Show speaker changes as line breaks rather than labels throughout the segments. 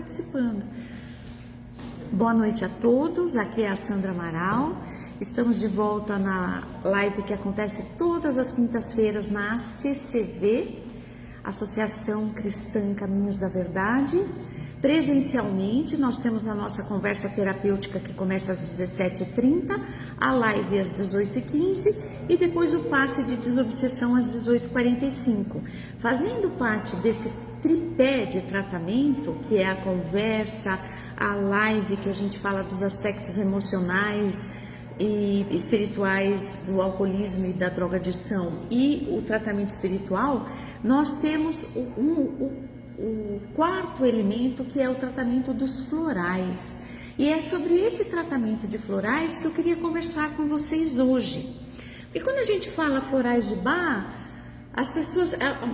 participando. Boa noite a todos, aqui é a Sandra Amaral. Estamos de volta na live que acontece todas as quintas-feiras na ACCV, Associação Cristã Caminhos da Verdade. Presencialmente, nós temos a nossa conversa terapêutica que começa às 17h30, a live às 18h15 e depois o passe de desobsessão às 18h45. Fazendo parte desse tripé de tratamento, que é a conversa, a live que a gente fala dos aspectos emocionais e espirituais do alcoolismo e da drogadição e o tratamento espiritual, nós temos o quarto elemento, que é o tratamento dos florais. E é sobre esse tratamento de florais que eu queria conversar com vocês hoje. E quando a gente fala florais de Bach,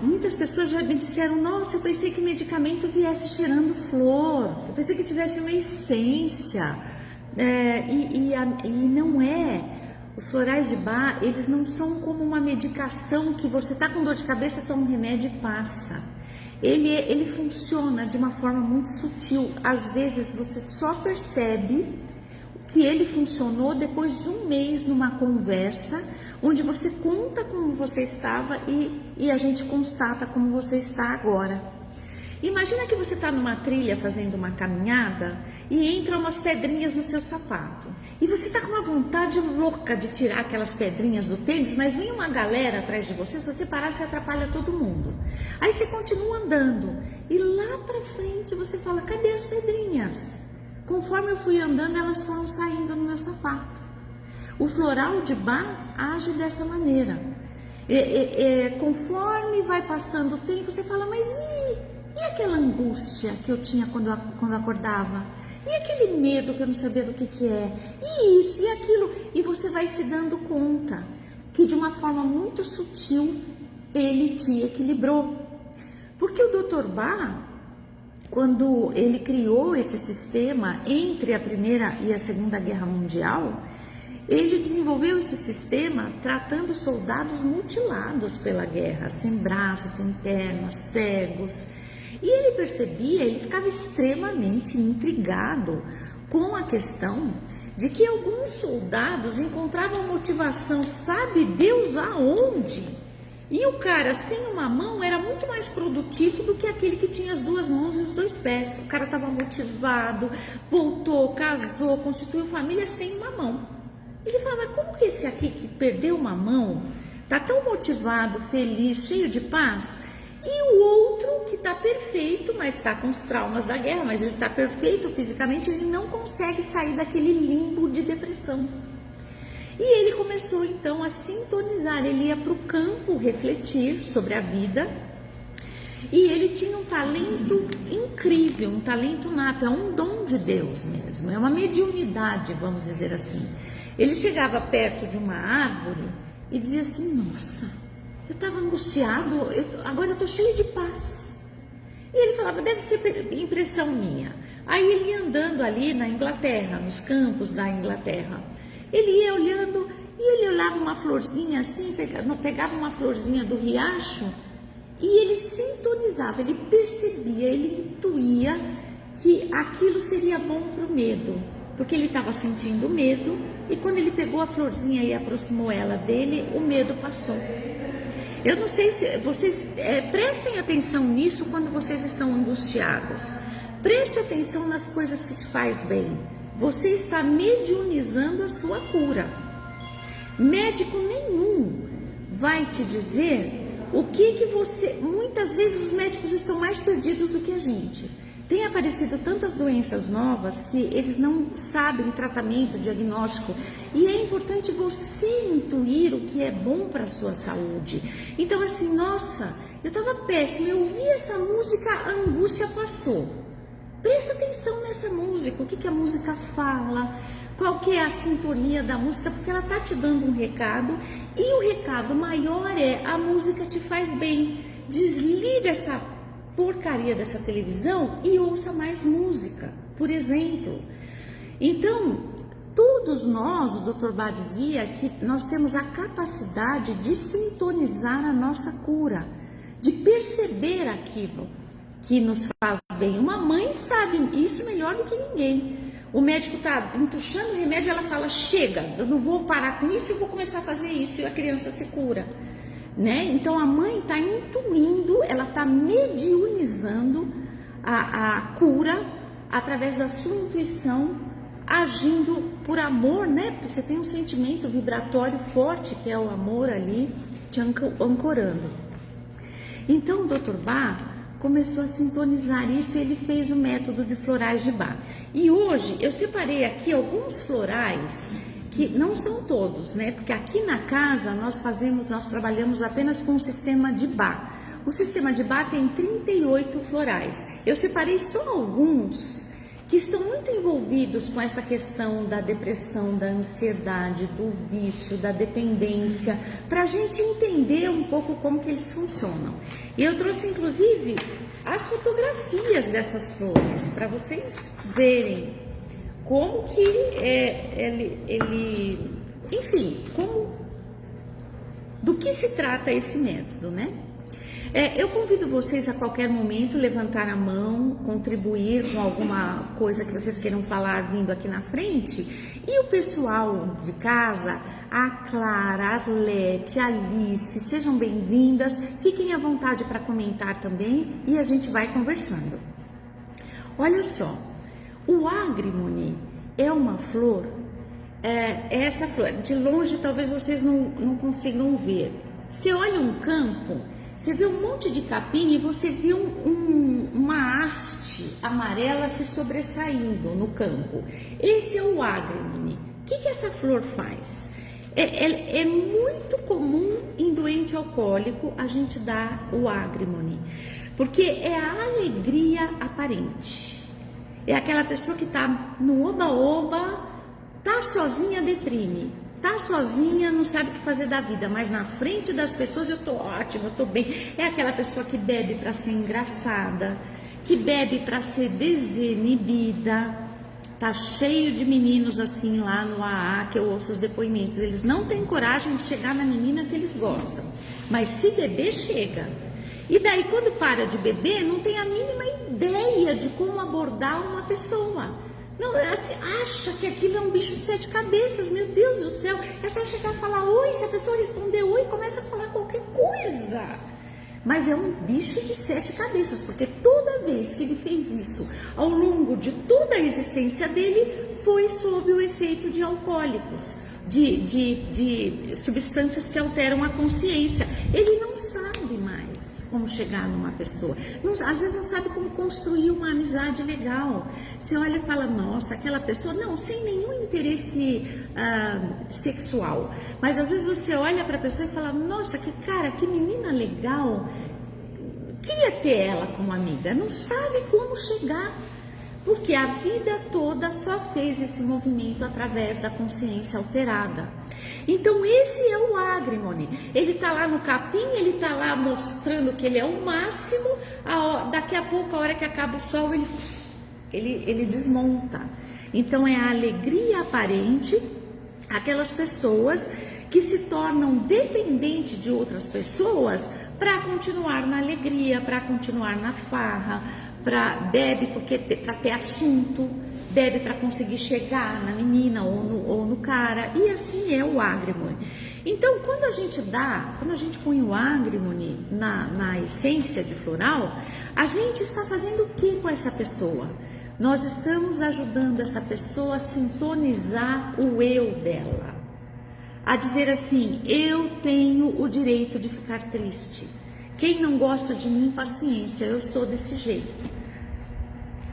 muitas pessoas já me disseram: nossa, eu pensei que o medicamento viesse cheirando flor, eu pensei que tivesse uma essência, e não é. Os florais de Bach, eles não são como uma medicação que você tá com dor de cabeça, toma um remédio e passa. Ele funciona de uma forma muito sutil. Às vezes você só percebe que ele funcionou depois de um mês numa conversa, onde você conta como você estava e a gente constata como você está agora. Imagina que você está numa trilha fazendo uma caminhada e entram umas pedrinhas no seu sapato. E você está com uma vontade louca de tirar aquelas pedrinhas do tênis, mas vem uma galera atrás de você, se você parar, você atrapalha todo mundo. Aí você continua andando e lá pra frente você fala: cadê as pedrinhas? Conforme eu fui andando, elas foram saindo no meu sapato. O floral de Bach age dessa maneira. Conforme vai passando o tempo, você fala: mas e aquela angústia que eu tinha quando acordava? E aquele medo que eu não sabia do que é? E isso, e aquilo? E você vai se dando conta que de uma forma muito sutil ele te equilibrou. Porque o Dr. Bach, quando ele criou esse sistema entre a Primeira e a Segunda Guerra Mundial, ele desenvolveu esse sistema tratando soldados mutilados pela guerra, sem braços, sem pernas, cegos. E ele percebia, ele ficava extremamente intrigado com a questão de que alguns soldados encontravam motivação, sabe Deus aonde? E o cara sem uma mão era muito mais produtivo do que aquele que tinha as duas mãos e os dois pés. O cara estava motivado, voltou, casou, constituiu família sem uma mão. Ele falava: mas como que esse aqui que perdeu uma mão está tão motivado, feliz, cheio de paz? E o outro que está perfeito, mas está com os traumas da guerra, mas ele está perfeito fisicamente, ele não consegue sair daquele limbo de depressão. E ele começou então a sintonizar, ele ia para o campo refletir sobre a vida, e ele tinha um talento incrível, um talento nato, é um dom de Deus mesmo, é uma mediunidade, vamos dizer assim. Ele chegava perto de uma árvore e dizia assim: nossa, eu estava angustiado, agora eu estou cheio de paz. E ele falava: deve ser impressão minha. Aí ele ia andando ali na Inglaterra, nos campos da Inglaterra. Ele ia olhando e ele olhava uma florzinha assim, pegava uma florzinha do riacho e ele sintonizava, ele percebia, ele intuía que aquilo seria bom para o medo, porque ele estava sentindo medo e quando ele pegou a florzinha e aproximou ela dele, o medo passou. Eu não sei se vocês prestem atenção nisso quando vocês estão angustiados. Preste atenção nas coisas que te faz bem. Você está mediunizando a sua cura. Médico nenhum vai te dizer o que você... Muitas vezes os médicos estão mais perdidos do que a gente. Tem aparecido tantas doenças novas que eles não sabem tratamento, diagnóstico. E é importante você intuir o que é bom para a sua saúde. Então assim, nossa, eu estava péssima, eu ouvi essa música, a angústia passou. Presta atenção nessa música, o que a música fala, qual que é a sintonia da música, porque ela está te dando um recado. E o recado maior é: a música te faz bem. Desliga essa porcaria dessa televisão e ouça mais música, por exemplo. Então, todos nós, o Dr. Bach dizia que nós temos a capacidade de sintonizar a nossa cura, de perceber aquilo que nos faz bem. Uma mãe sabe isso melhor do que ninguém. O médico tá entuchando o remédio, ela fala, chega, eu não vou parar com isso, eu vou começar a fazer isso, e a criança se cura, né? Então a mãe está intuindo, ela está mediunizando a cura através da sua intuição, agindo por amor, né? Porque você tem um sentimento vibratório forte, que é o amor ali, te ancorando. Então o Dr. Bach começou a sintonizar isso e ele fez o método de florais de Bach. E hoje eu separei aqui alguns florais, que não são todos, né? Porque aqui na casa nós trabalhamos apenas com o sistema de Bach. O sistema de Bach tem 38 florais. Eu separei só alguns que estão muito envolvidos com essa questão da depressão, da ansiedade, do vício, da dependência, para a gente entender um pouco como que eles funcionam. E eu trouxe inclusive as fotografias dessas flores, para vocês verem como que enfim, do que se trata esse método, né? Eu convido vocês a qualquer momento levantar a mão, contribuir com alguma coisa que vocês queiram falar vindo aqui na frente. E o pessoal de casa, a Clara, a Arlete, a Alice, sejam bem-vindas. Fiquem à vontade para comentar também e a gente vai conversando. Olha só, o agrimone é uma flor, essa flor, de longe talvez vocês não consigam ver. Você olha um campo, você vê um monte de capim e você vê uma haste amarela se sobressaindo no campo. Esse é o agrimone. O que essa flor faz? É muito comum em doente alcoólico a gente dar o agrimone, porque é a alegria aparente. É aquela pessoa que tá no oba-oba, tá sozinha, deprime. Tá sozinha, não sabe o que fazer da vida, mas na frente das pessoas eu tô ótima, eu tô bem. É aquela pessoa que bebe para ser engraçada, que bebe para ser desinibida. Tá cheio de meninos assim lá no AA, que eu ouço os depoimentos. Eles não têm coragem de chegar na menina que eles gostam, mas se beber, chega. E daí quando para de beber, não tem a mínima ideia de como abordar uma pessoa. Não, assim, acha que aquilo é um bicho de 7 cabeças, meu Deus do céu. É só chegar e falar oi, se a pessoa responder oi, começa a falar qualquer coisa. Mas é um bicho de 7 cabeças, porque toda vez que ele fez isso, ao longo de toda a existência dele, foi sob o efeito de alcoólicos, de substâncias que alteram a consciência. Ele não sabe mais como chegar numa pessoa, às vezes não sabe como construir uma amizade legal. Você olha e fala, nossa, aquela pessoa, não, sem nenhum interesse sexual, mas às vezes você olha para a pessoa e fala, nossa, que cara, que menina legal, queria ter ela como amiga. Não sabe como chegar, porque a vida toda só fez esse movimento através da consciência alterada. Então esse é o agrimone. Ele tá lá no capim, ele tá lá mostrando que ele é o máximo. Daqui a pouco, a hora que acaba o sol, ele desmonta. Então é a alegria aparente, aquelas pessoas que se tornam dependentes de outras pessoas para continuar na alegria, para continuar na farra, bebe para ter assunto, bebe para conseguir chegar na menina ou no cara, e assim é o agrimone. Então, quando a gente põe o agrimone na essência de floral, a gente está fazendo o que com essa pessoa? Nós estamos ajudando essa pessoa a sintonizar o eu dela, a dizer assim, eu tenho o direito de ficar triste. Quem não gosta de mim, paciência, eu sou desse jeito.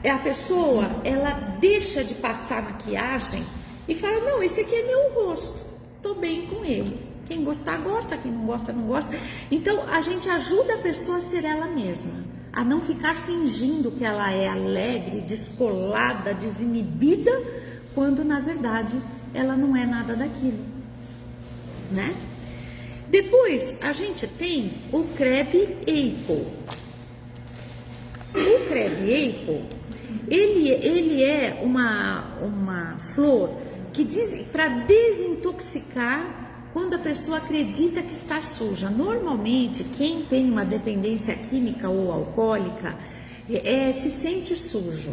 A pessoa, ela deixa de passar maquiagem e fala, não, esse aqui é meu rosto, tô bem com ele. Quem gostar, gosta, quem não gosta, não gosta. Então, a gente ajuda a pessoa a ser ela mesma, a não ficar fingindo que ela é alegre, descolada, desinibida, quando, na verdade, ela não é nada daquilo, né? Depois, a gente tem o Crab Apple. O Crab Apple, ele é uma flor que diz para desintoxicar quando a pessoa acredita que está suja. Normalmente, quem tem uma dependência química ou alcoólica, se sente sujo.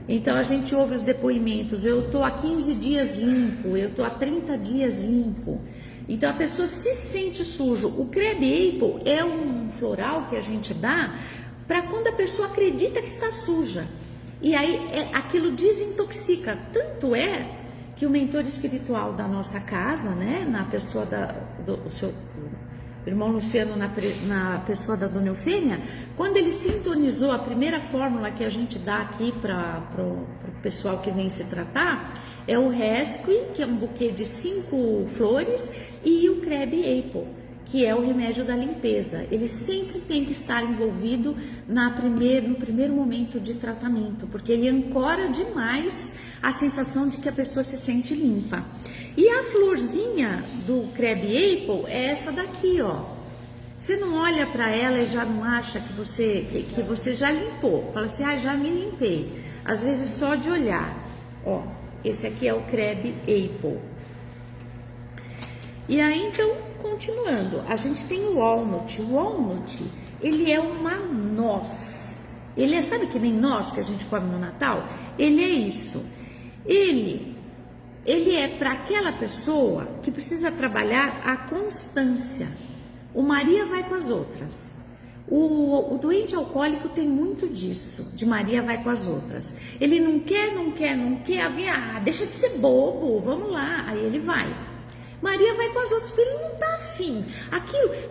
Então a gente ouve os depoimentos, eu estou há 15 dias limpo, eu estou há 30 dias limpo. Então a pessoa se sente sujo. O Crab Apple é um floral que a gente dá para quando a pessoa acredita que está suja. E aí aquilo desintoxica. Tanto é que o mentor espiritual da nossa casa, né, na pessoa do seu irmão Luciano, na pessoa da Dona Eufêmia, quando ele sintonizou a primeira fórmula que a gente dá aqui para o pessoal que vem se tratar, é o Rescue, que é um buquê de 5 flores, e o Crab Apple, que é o remédio da limpeza. Ele sempre tem que estar envolvido no primeiro momento de tratamento, porque ele ancora demais a sensação de que a pessoa se sente limpa. E a florzinha do Crab Apple é essa daqui, ó. Você não olha para ela e já não acha que você já limpou. Fala assim, já me limpei. Às vezes só de olhar. Ó, esse aqui é o Crab Apple. E aí, então, continuando, a gente tem o Walnut. O Walnut, ele é uma noz. Ele é, sabe que nem noz que a gente come no Natal? Ele é isso. Ele é para aquela pessoa que precisa trabalhar a constância. O Maria vai com as outras. O doente alcoólico tem muito disso, de Maria vai com as outras. Ele não quer. Alguém, deixa de ser bobo, vamos lá. Aí ele vai. Maria vai com as outras, porque ele não está afim.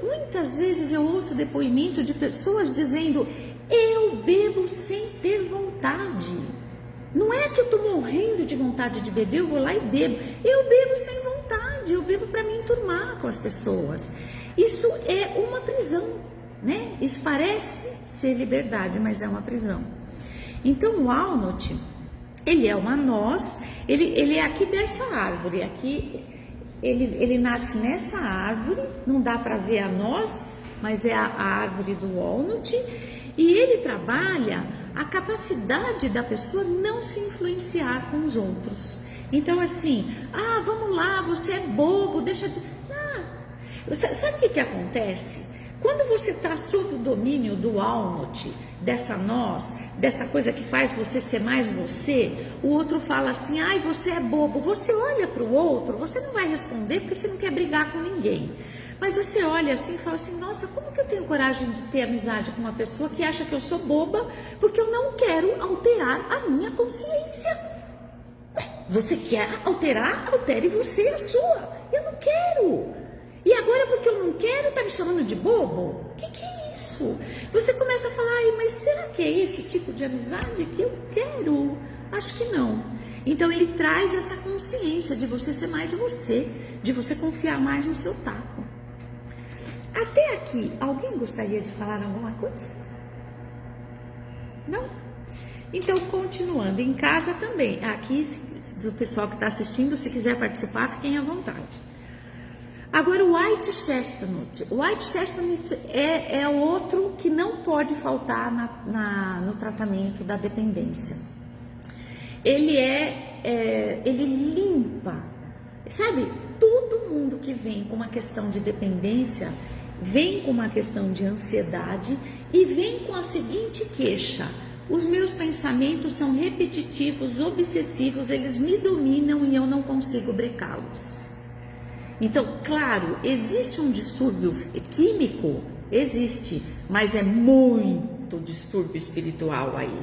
Muitas vezes eu ouço depoimento de pessoas dizendo, eu bebo sem ter vontade. Não é que eu estou morrendo de vontade de beber, eu vou lá e bebo. Eu bebo sem vontade, eu bebo para me enturmar com as pessoas. Isso é uma prisão, né? Isso parece ser liberdade, mas é uma prisão. Então o Walnut, ele é uma noz, ele é aqui dessa árvore, aqui ele nasce nessa árvore, não dá para ver a noz, mas é a árvore do Walnut, e ele trabalha a capacidade da pessoa não se influenciar com os outros. Então assim, vamos lá, você é bobo, deixa de... Sabe o que acontece? Quando você está sob o domínio do Walnut, dessa noz, dessa coisa que faz você ser mais você, o outro fala assim, você é bobo. Você olha para o outro, você não vai responder porque você não quer brigar com ninguém. Mas você olha assim e fala assim, nossa, como que eu tenho coragem de ter amizade com uma pessoa que acha que eu sou boba porque eu não quero alterar a minha consciência? Você quer alterar? Altere você a sua. Eu não quero. E agora porque eu não quero, tá me chamando de bobo? O que é isso? Você começa a falar, mas será que é esse tipo de amizade que eu quero? Acho que não. Então ele traz essa consciência de você ser mais você, de você confiar mais no seu taco. Até aqui, alguém gostaria de falar alguma coisa? Não? Então, continuando, em casa também. Aqui, do pessoal que está assistindo, se quiser participar, fiquem à vontade. Agora, o White Chestnut. O White Chestnut é outro que não pode faltar no tratamento da dependência. Ele limpa, sabe? Todo mundo que vem com uma questão de dependência vem com uma questão de ansiedade e vem com a seguinte queixa: os meus pensamentos são repetitivos, obsessivos, eles me dominam e eu não consigo brecá-los. Então, claro, existe um distúrbio químico, existe, mas é muito distúrbio espiritual aí.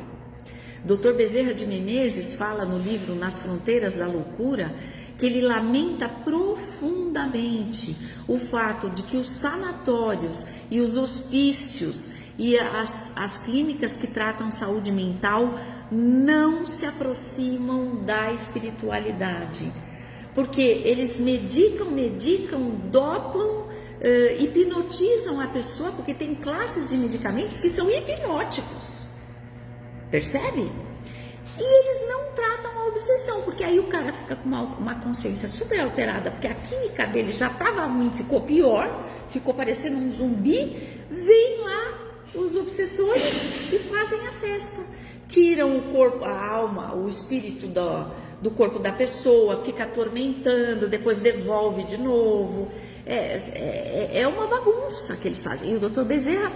Dr. Bezerra de Menezes fala no livro Nas Fronteiras da Loucura que ele lamenta profundamente o fato de que os sanatórios e os hospícios e as clínicas que tratam saúde mental não se aproximam da espiritualidade, porque eles medicam, dopam, hipnotizam a pessoa, porque tem classes de medicamentos que são hipnóticos, percebe? E eles não tratam a obsessão, porque aí o cara fica com uma consciência super alterada, porque a química dele já estava ruim, ficou pior, ficou parecendo um zumbi. Vem lá os obsessores e fazem a festa, tiram o corpo, a alma, o espírito do corpo da pessoa, fica atormentando, depois devolve de novo. É uma bagunça que eles fazem. E o Dr. Bezerra,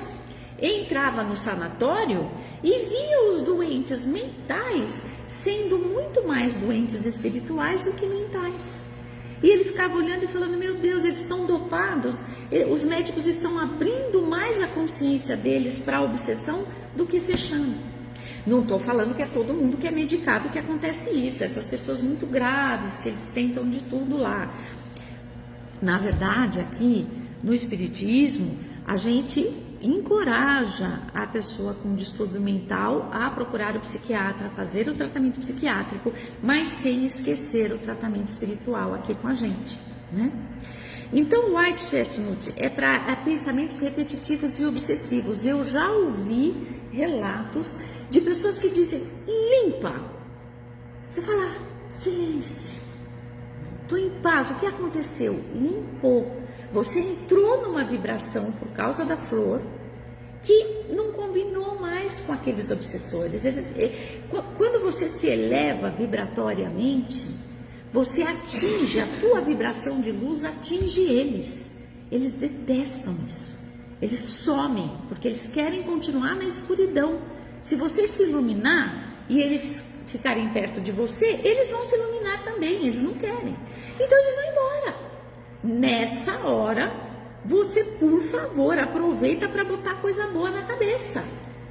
entrava no sanatório e via os doentes mentais sendo muito mais doentes espirituais do que mentais. E ele ficava olhando e falando, meu Deus, eles estão dopados, os médicos estão abrindo mais a consciência deles para a obsessão do que fechando. Não estou falando que é todo mundo que é medicado que acontece isso, essas pessoas muito graves, que eles tentam de tudo lá. Na verdade, aqui no Espiritismo, a gente encoraja a pessoa com distúrbio mental a procurar o psiquiatra, fazer o tratamento psiquiátrico, mas sem esquecer o tratamento espiritual aqui com a gente, né? Então, o White Chestnut é para pensamentos repetitivos e obsessivos. Eu já ouvi relatos de pessoas que dizem, limpa. Você fala, silêncio, estou em paz, o que aconteceu? Limpou. Você entrou numa vibração por causa da flor que não combinou mais com aqueles obsessores. Quando você se eleva vibratoriamente, você atinge, a tua vibração de luz atinge eles. Eles detestam isso. Eles somem, porque eles querem continuar na escuridão. Se você se iluminar e eles ficarem perto de você, eles vão se iluminar também, eles não querem. Então eles vão embora. Nessa hora, você, por favor, aproveita para botar coisa boa na cabeça.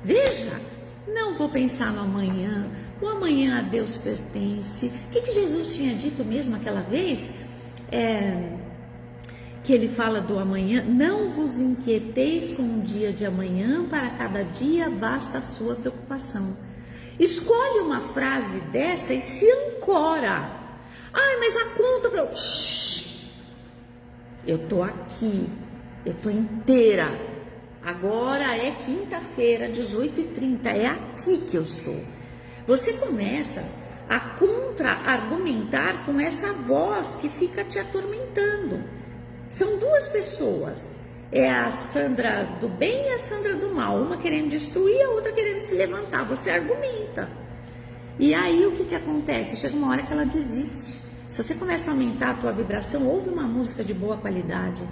Veja, não vou pensar no amanhã, o amanhã a Deus pertence. O que Jesus tinha dito mesmo aquela vez? Que ele fala do amanhã, não vos inquieteis com o dia de amanhã, para cada dia basta a sua preocupação. Escolhe uma frase dessa e se ancora. Ai, mas a conta... Eu tô aqui, eu tô inteira. Agora é quinta-feira, 18h30, é aqui que eu estou. Você começa a contra-argumentar com essa voz que fica te atormentando. São duas pessoas, é a Sandra do bem e a Sandra do mal, uma querendo destruir, a outra querendo se levantar. Você argumenta. E aí o que acontece? Chega uma hora que ela desiste. Se você começa a aumentar a tua vibração, ouve uma música de boa qualidade.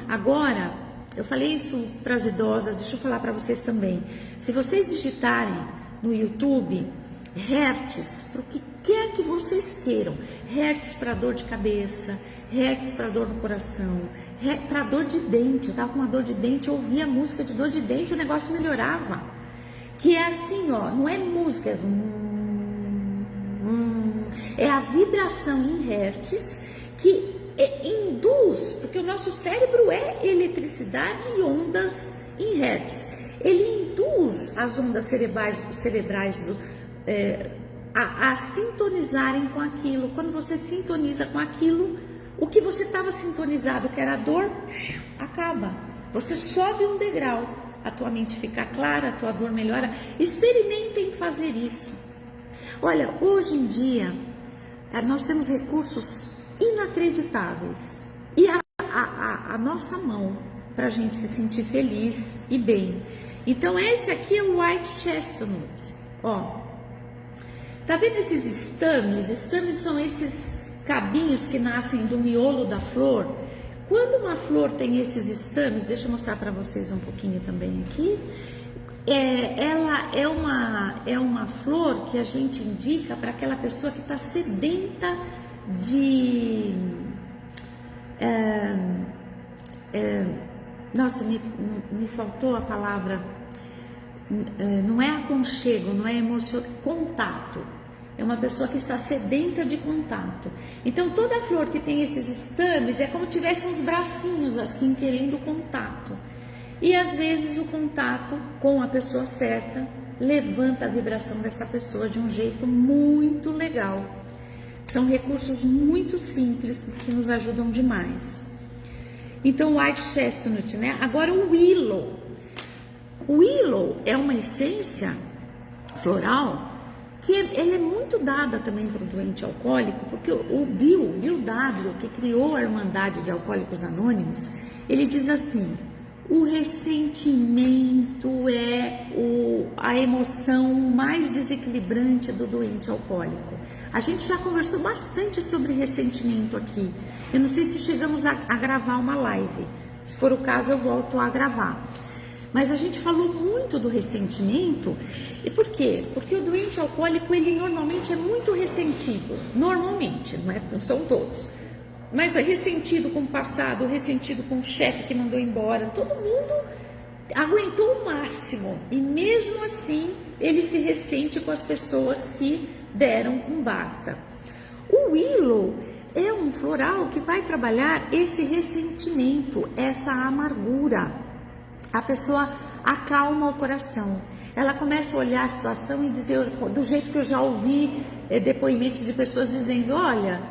Agora, eu falei isso para as idosas, deixa eu falar para vocês também. Se vocês digitarem no YouTube, Hertz, para o que quer que vocês queiram, Hertz para dor de cabeça, Hertz para dor no coração, para dor de dente. Eu estava com uma dor de dente, eu ouvia a música de dor de dente, o negócio melhorava. Que é assim, ó, não é música, é a vibração em hertz que induz, porque o nosso cérebro é eletricidade e ondas em hertz. Ele induz as ondas cerebrais a sintonizarem com aquilo. Quando você sintoniza com aquilo, o que você estava sintonizado, que era a dor, acaba. Você sobe um degrau, a tua mente fica clara, a tua dor melhora. Experimentem fazer isso. Olha, hoje em dia, nós temos recursos inacreditáveis e a nossa mão para a gente se sentir feliz e bem. Então esse aqui é o White Chestnut, ó. Tá vendo esses estames? Estames são esses cabinhos que nascem do miolo da flor. Quando uma flor tem esses estames, deixa eu mostrar para vocês um pouquinho também aqui. Ela é uma flor que a gente indica para aquela pessoa que está sedenta de... nossa, me faltou a palavra. Não é aconchego, não é emoção, contato. É uma pessoa que está sedenta de contato. Então toda flor que tem esses estames é como se tivesse uns bracinhos assim querendo contato. E às vezes o contato com a pessoa certa levanta a vibração dessa pessoa de um jeito muito legal. São recursos muito simples que nos ajudam demais. Então, o White Chestnut, né? Agora o Willow. O Willow é uma essência floral que ela é muito dada também para o doente alcoólico, porque o Bill W., que criou a Irmandade de Alcoólicos Anônimos, ele diz assim: o ressentimento é a emoção mais desequilibrante do doente alcoólico. A gente já conversou bastante sobre ressentimento aqui. Eu não sei se chegamos a gravar uma live. Se for o caso, eu volto a gravar. Mas a gente falou muito do ressentimento. E por quê? Porque o doente alcoólico, ele normalmente é muito ressentido. Normalmente, não são todos. Mas é ressentido com o passado, ressentido com o chefe que mandou embora. Todo mundo aguentou o máximo. E mesmo assim, ele se ressente com as pessoas que deram um basta. O Willow é um floral que vai trabalhar esse ressentimento, essa amargura. A pessoa acalma o coração. Ela começa a olhar a situação e dizer, do jeito que eu já ouvi depoimentos de pessoas dizendo, olha,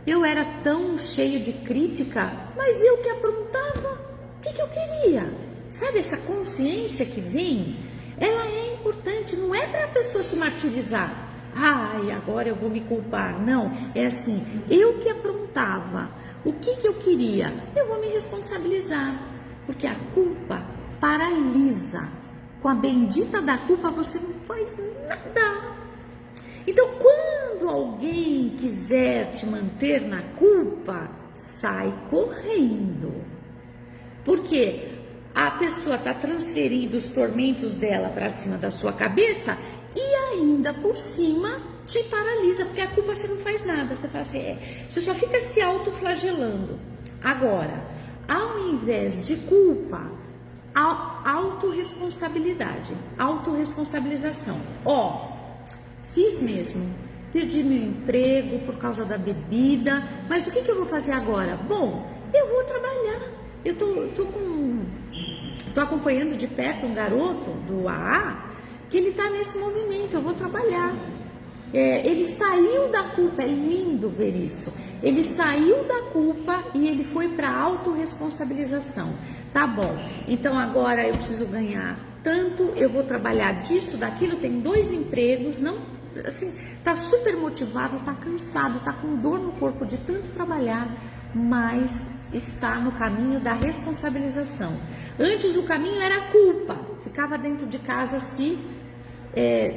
eu era tão cheio de crítica, mas eu que aprontava, o que eu queria? Sabe, essa consciência que vem, ela é importante, não é para a pessoa se martirizar. Ai, agora eu vou me culpar. Não, é assim, eu que aprontava, o que eu queria? Eu vou me responsabilizar, porque a culpa paralisa. Com a bendita da culpa você não faz nada. Então, quando alguém quiser te manter na culpa, sai correndo. Porque a pessoa está transferindo os tormentos dela para cima da sua cabeça e ainda por cima te paralisa, porque a culpa você não faz nada. Você fala assim, você só fica se autoflagelando. Agora, ao invés de culpa, autorresponsabilidade, autorresponsabilização. Fiz mesmo, perdi meu emprego por causa da bebida, mas o que eu vou fazer agora? Bom, eu vou trabalhar. Eu tô acompanhando de perto um garoto do AA, que ele tá nesse movimento, eu vou trabalhar. Ele saiu da culpa, é lindo ver isso. Ele saiu da culpa e ele foi para a autorresponsabilização. Tá bom, então agora eu preciso ganhar tanto, eu vou trabalhar disso, daquilo, tem 2 empregos, não, assim, tá super motivado, tá cansado, tá com dor no corpo de tanto trabalhar, mas está no caminho da responsabilização. Antes o caminho era a culpa, ficava dentro de casa se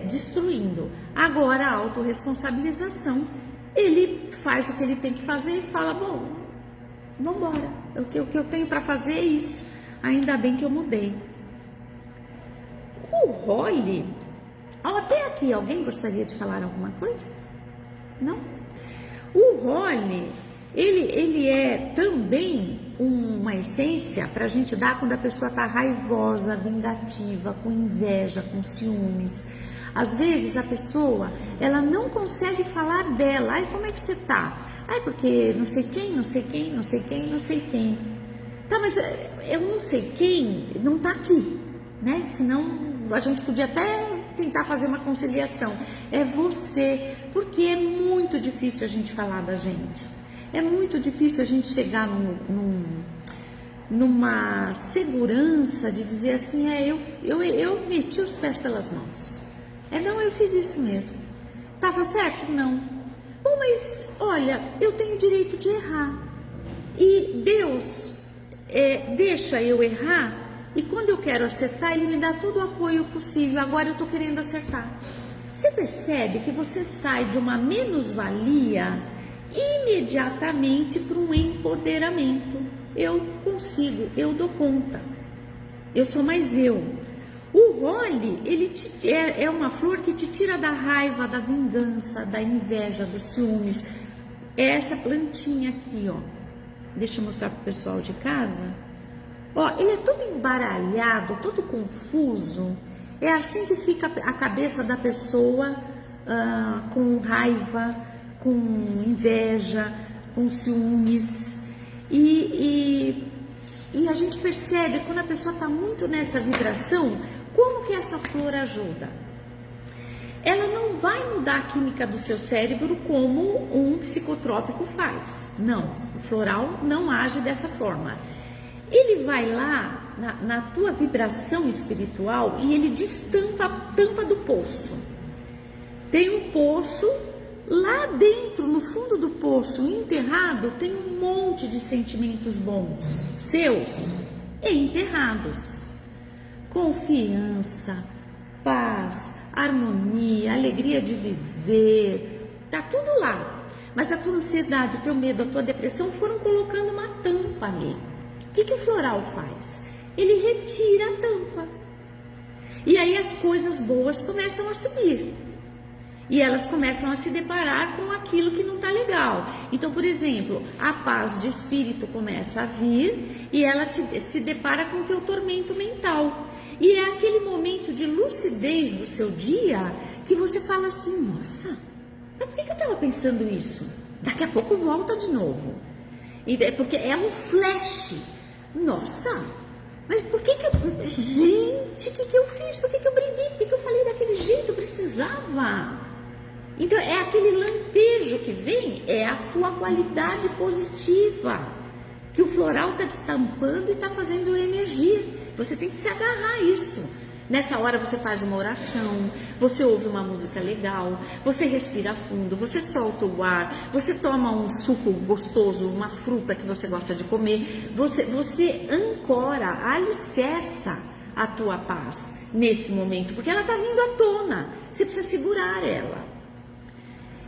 destruindo. Agora a autorresponsabilização, ele faz o que ele tem que fazer e fala, bom, vamos embora. O que eu tenho para fazer é isso. Ainda bem que eu mudei. O Holly, até aqui, alguém gostaria de falar alguma coisa? Não? O Holly, ele é também uma essência para a gente dar quando a pessoa está raivosa, vingativa, com inveja, com ciúmes. Às vezes a pessoa, ela não consegue falar dela. Ai, como é que você tá? Ai, porque não sei quem, não sei quem, não sei quem, não sei quem. Tá, mas eu não sei quem não tá aqui, né? Senão a gente podia até tentar fazer uma conciliação. É você, porque é muito difícil a gente falar da gente. É muito difícil a gente chegar numa segurança de dizer assim, eu meti os pés pelas mãos. Não, eu fiz isso mesmo. Tava certo? Não. Bom, mas olha, eu tenho o direito de errar. E Deus deixa eu errar, e quando eu quero acertar, Ele me dá todo o apoio possível. Agora eu tô querendo acertar. Você percebe que você sai de uma menos-valia imediatamente para um empoderamento. Eu consigo, eu dou conta. Eu sou mais eu. O Holly, ele é uma flor que te tira da raiva, da vingança, da inveja, dos ciúmes. É essa plantinha aqui, ó. Deixa eu mostrar pro pessoal de casa. Ele é todo embaralhado, todo confuso. É assim que fica a cabeça da pessoa, com raiva, com inveja, com ciúmes. E a gente percebe quando a pessoa está muito nessa vibração, como que essa flor ajuda? Ela não vai mudar a química do seu cérebro como um psicotrópico faz. Não, o floral não age dessa forma. Ele vai lá na tua vibração espiritual e ele destampa a tampa do poço. Tem um poço, lá dentro, no fundo do poço, enterrado, tem um monte de sentimentos bons, seus, enterrados. Confiança, paz, harmonia, alegria de viver, tá tudo lá. Mas a tua ansiedade, o teu medo, a tua depressão foram colocando uma tampa ali. O que o floral faz? Ele retira a tampa. E aí as coisas boas começam a subir. E elas começam a se deparar com aquilo que não está legal. Então, por exemplo, a paz de espírito começa a vir e ela se depara com o teu tormento mental. E é aquele momento de lucidez do seu dia que você fala assim, nossa, mas por que eu estava pensando isso? Daqui a pouco volta de novo. Porque é um flash. Nossa, mas por que eu... Gente, o que eu fiz? Por que eu briguei? Por que eu falei daquele jeito? Eu precisava. Então, é aquele lampejo que vem, é a tua qualidade positiva, que o floral está destampando e está fazendo emergir. Você tem que se agarrar a isso. Nessa hora você faz uma oração, você ouve uma música legal, você respira fundo, você solta o ar, você toma um suco gostoso, uma fruta que você gosta de comer, você ancora, alicerça a tua paz nesse momento, porque ela está vindo à tona, você precisa segurar ela.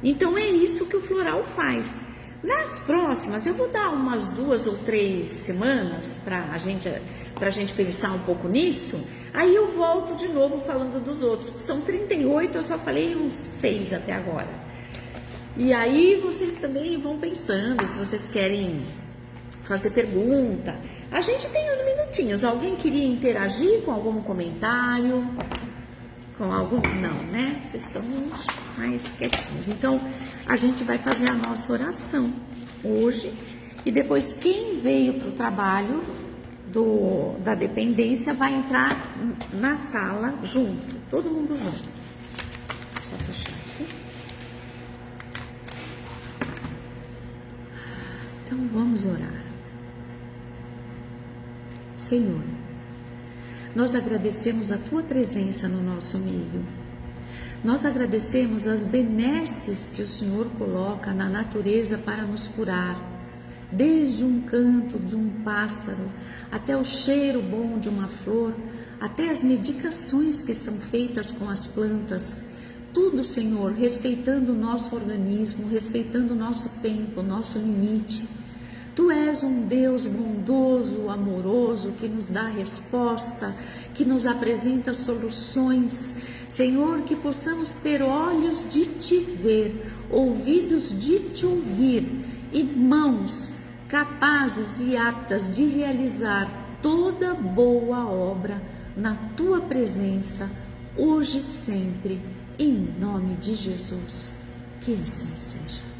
Então é isso que o floral faz. Nas próximas, eu vou dar umas 2 ou 3 semanas para a gente pensar um pouco nisso. Aí eu volto de novo falando dos outros. São 38, eu só falei uns 6 até agora. E aí vocês também vão pensando, se vocês querem fazer pergunta. A gente tem uns minutinhos. Alguém queria interagir com algum comentário? Com algum? Não, né? Vocês estão mais quietinhos. Então, a gente vai fazer a nossa oração hoje. E depois, quem veio para o trabalho da dependência vai entrar na sala junto. Todo mundo junto. Só fechar aqui. Então, vamos orar. Senhor, nós agradecemos a Tua presença no nosso meio. Nós agradecemos as benesses que o Senhor coloca na natureza para nos curar, desde um canto de um pássaro, até o cheiro bom de uma flor, até as medicações que são feitas com as plantas. Tudo, Senhor, respeitando o nosso organismo, respeitando o nosso tempo, o nosso limite. Tu és um Deus bondoso, amoroso, que nos dá resposta, que nos apresenta soluções. Senhor, que possamos ter olhos de te ver, ouvidos de te ouvir e mãos capazes e aptas de realizar toda boa obra na tua presença, hoje e sempre, em nome de Jesus. Que assim seja.